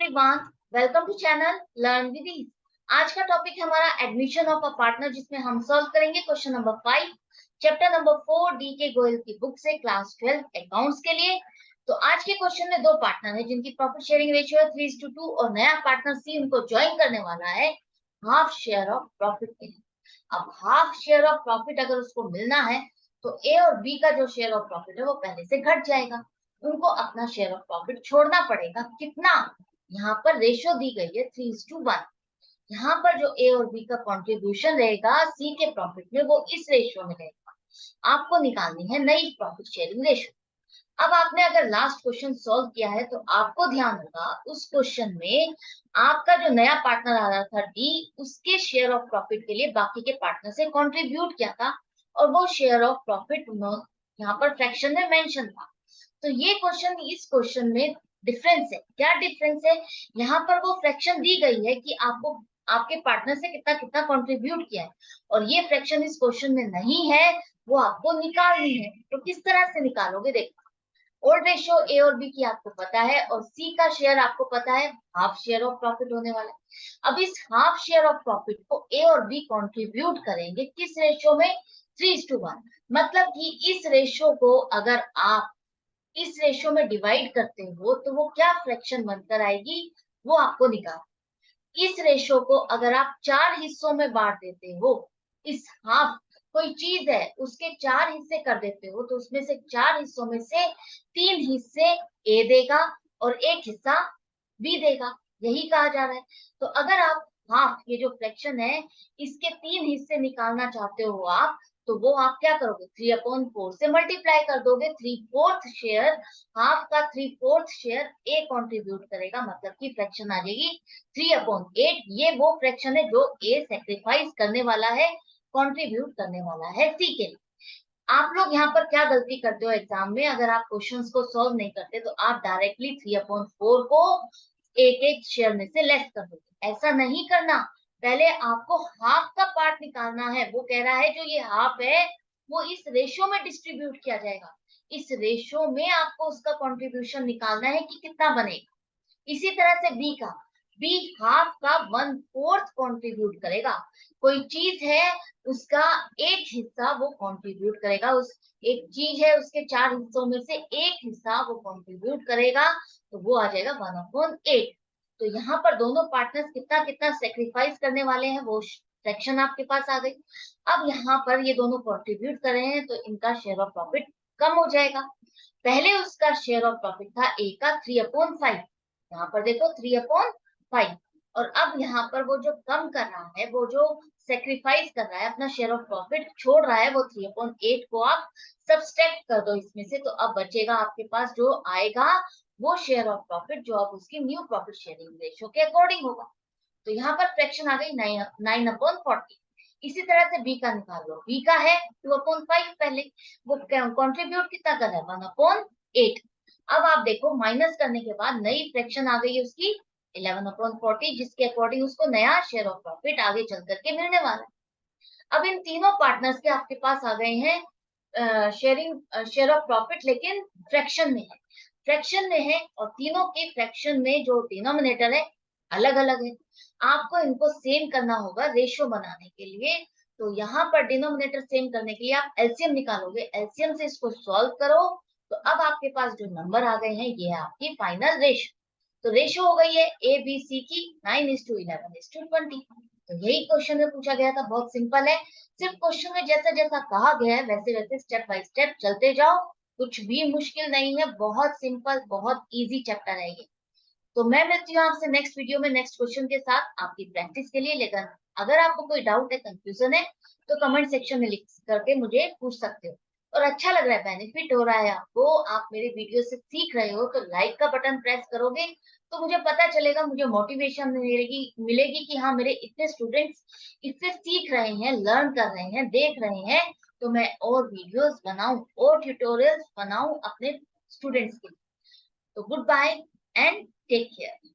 Everyone, welcome to channel learn with ease. आज का topic है हमारा एडमिशन ऑफ अ पार्टनर, जिसमें हम सॉल्व करेंगे question number 5 chapter number 4 D के गोयल की बुक से क्लास 12 अकाउंट्स के लिए। तो आज के क्वेश्चन में दो पार्टनर है जिनकी प्रॉफिट शेयरिंग रेशियो है 3:2 और नया पार्टनर सी उनको ज्वाइन करने वाला है हाफ शेयर ऑफ प्रॉफिट के लिए। अब हाफ शेयर ऑफ प्रॉफिट अगर उसको मिलना है तो ए और बी का जो शेयर ऑफ प्रॉफिट है वो पहले से घट जाएगा। उनको अपना शेयर ऑफ प्रॉफिट छोड़ना पड़ेगा। कितना? यहाँ पर रेशियो दी गई है 3:1। यहाँ पर जो ए और बी का कंट्रीब्यूशन रहेगा सी के प्रॉफिट में वो इस रेशियो में रहेगा। आपको निकालनी है नई प्रॉफिट शेयरिंग रेशियो। अब आपने अगर लास्ट क्वेश्चन सॉल्व किया है तो आपको ध्यान होगा उस क्वेश्चन में आपका जो नया पार्टनर आ रहा था डी, उसके शेयर ऑफ प्रॉफिट के लिए बाकी के पार्टनर से कंट्रीब्यूट किया था और वो शेयर ऑफ प्रॉफिट यहाँ पर फ्रैक्शन में मेंशन था। तो ये क्वेश्चन इस क्वेश्चन में डिफरेंस है। क्या डिफरेंस है? यहाँ पर वो फ्रैक्शन दी गई है कि आपको आपके पार्टनर से कितना कितना कंट्रीब्यूट किया है और ये फ्रैक्शन इस क्वेश्चन में नहीं है, वो आपको निकालनी है। तो किस तरह से निकालोगे? देखो, ओल्ड रेशियो ए और बी की आपको पता है और सी का शेयर आपको पता है हाफ शेयर ऑफ प्रॉफिट होने वाला है। अब इस हाफ शेयर ऑफ प्रॉफिट को ए और बी कंट्रीब्यूट करेंगे किस रेशियो में? 3:1। मतलब कि इस रेशियो को अगर आप इस रेशियो में डिवाइड करते हो तो वो क्या फ्रैक्शन बनकर आएगी, वो आपको निकाल। इस रेशियो को अगर आप 4 हिस्सों में बांट देते हो, इस हाफ कोई चीज है उसके 4 हिस्से कर देते हो तो उसमें से 4 हिस्सों में से 3 हिस्से ए देगा और 1 हिस्सा बी देगा। यही कहा जा रहा है। तो अगर आप हाफ, ये जो फ्रैक्शन है, इसके 3 हिस्से निकालना चाहते हो आप, तो वो आप क्या करोगे? 3/4 से मल्टीप्लाई कर दोगे। 3/4 शेयर, हाफ का 3/4 शेयर ए कंट्रीब्यूट करेगा, मतलब की फ्रैक्शन आ जाएगी 3/8। ये वो फ्रैक्शन है जो ए सेक्रीफाइस करने वाला है, कंट्रीब्यूट करने वाला है सी के लिए। आप लोग यहाँ पर क्या गलती करते हो एग्जाम में? अगर आप क्वेश्चंस को सॉल्व नहीं करते तो आप डायरेक्टली 3/4 को एक एक शेयर में से लेस कर दोगे। ऐसा नहीं करना। पहले आपको हाफ का पार्ट निकालना है। वो कह रहा है जो ये हाफ है वो इस रेशियो में डिस्ट्रीब्यूट किया जाएगा। इस रेशियो में आपको उसका कंट्रीब्यूशन निकालना है कि कितना बनेगा। इसी तरह से बी का, बी हाफ का 1/4 कंट्रीब्यूट करेगा। कोई चीज है उसका एक हिस्सा वो कंट्रीब्यूट करेगा। उस एक चीज है उसके 4 हिस्सों में से एक हिस्सा वो कंट्रीब्यूट करेगा, तो वो आ जाएगा 1/8। तो यहाँ पर दोनों पार्टनर्स कितना कितना सेक्रीफाइस करने वाले हैं वो सेक्शन आपके पास आ गई। अब यहाँ पर ये दोनों कंट्रीब्यूट कर रहे हैं तो इनका शेयर ऑफ प्रॉफिट कम हो जाएगा। पहले उसका शेयर ऑफ प्रॉफिट था ए का 3/5, यहाँ पर देखो 3/5। और अब यहाँ पर वो जो कम कर रहा है, वो जो सेक्रीफाइस कर रहा है, अपना शेयर ऑफ प्रॉफिट छोड़ रहा है, वो 3/8 को आप सब्सट्रैक्ट कर दो इसमें से, तो अब बचेगा आपके पास जो आएगा वो शेयर ऑफ प्रॉफिट जो अब उसकी न्यू प्रॉफिट शेयरिंग रेशियो के अकॉर्डिंग होगा। तो यहाँ पर फ्रैक्शन आ गई 9/40। इसी तरह से बी का निकाल लो। बी का है 2/5, पहले वो कंट्रीब्यूट कितना कर रहा है? 1/8। अब आप देखो माइनस करने के बाद नई फ्रैक्शन आ गई है उसकी 11/40, जिसके अकॉर्डिंग उसको नया शेयर ऑफ प्रॉफिट आगे चल करके मिलने वाला है। अब इन तीनों पार्टनर्स के आपके पास आ गए हैं शेयर ऑफ प्रॉफिट, लेकिन फ्रैक्शन में है। फ्रैक्शन में है और तीनों के फ्रैक्शन में जो डिनोमिनेटर है अलग अलग है। आपको इनको सेम करना होगा रेशियो बनाने के लिए। तो यहाँ पर डिनोमिनेटर सेम करने के लिए आप एलसीएम निकालोगे। एलसीएम से इसको सॉल्व करो तो अब आपके पास जो नंबर आ गए हैं ये है आपकी फाइनल रेशियो। तो रेशियो हो गई है ए बी सी की 9:11:20। तो यही क्वेश्चन में पूछा गया था। बहुत सिंपल है। सिर्फ क्वेश्चन में जैसा जैसा कहा गया है वैसे वैसे स्टेप बाय स्टेप चलते जाओ। कुछ भी मुश्किल नहीं है, बहुत सिंपल, बहुत इजी चैप्टर है ये। तो मैं मिलती हूँ आपसे नेक्स्ट वीडियो में नेक्स्ट क्वेश्चन के साथ आपकी प्रैक्टिस के लिए। लेकिन अगर आपको कोई डाउट है, कंफ्यूजन है, तो कमेंट सेक्शन में लिख करके मुझे पूछ सकते हो। और अच्छा लग रहा है, बेनिफिट हो रहा है आपको, आप मेरे वीडियो से सीख रहे हो, तो लाइक का बटन प्रेस करोगे तो मुझे पता चलेगा, मुझे मोटिवेशन मिलेगी मिलेगी कि हाँ मेरे इतने स्टूडेंट्स इससे सीख रहे हैं, लर्न कर रहे हैं, देख रहे हैं। तो मैं और वीडियोस बनाऊं और ट्यूटोरियल्स बनाऊं अपने स्टूडेंट्स के लिए। तो good bye and take care.